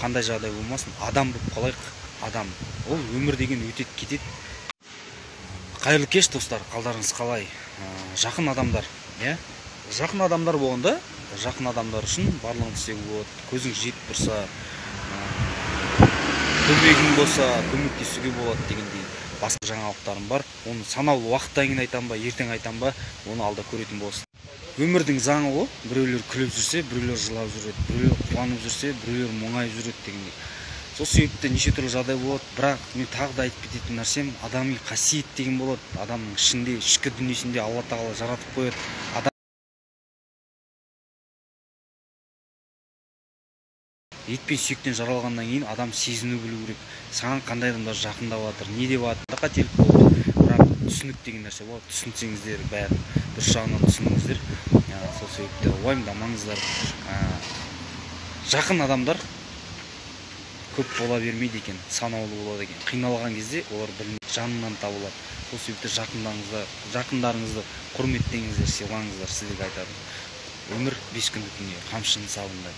Қандай жағдай болмасын, адам болып қалайық. Адам. Ол өмір деген өтеді кетеді. Қайырлы кеш достар, қалдарыңыз қалай? Жақын адамдар, иә? Жақын адамдар болғанда, жақын адамдар үшін барлығын істеуге болады. Көзің жетіп тұрса, көмегің болса, көмектесуге болады дегендей басқа жаңалықтарым бар. Оны санаулы уақыттан кейін айтам ба, ертең айтам ба, оны алда көретін боласыз. Өмірдің заңы ол, біреулер күліп жүрсе, біреулер жылап жүреді, біреулер қуанып жүрсе, біреулер мұңайып жүреді дегендей. Сол себепті неше түрлі жағдай болады, бірақ мен тағы да айтып кететін нәрсем, адами қасиет деген болады. Адамның ішінде, ішкі дүниесінде Алла тағала жаратып қояды. Ет пен сүйектен жаралғаннан кейін адам сезіну білу керек. Саған қандай адамдар жақындап жатыр, не деп жатыр, қателік болды. Бірақ түсінік деген нәрсе болады. Түсінсеңіздер, бәрін дұрыс жағынан түсініңіздер. Сол себепті уайымдамаңыздар. Жақын адамдар көп бола бермейді екен, санаулы болады екен. Қиналған кезде олар жанынан табылады. Сол себепті жақындарыңызды құрметтеңіздер, сыйлаңыздар, сіздерге айтарым. Өмір 5 күндік дүние, қамшының сабындай.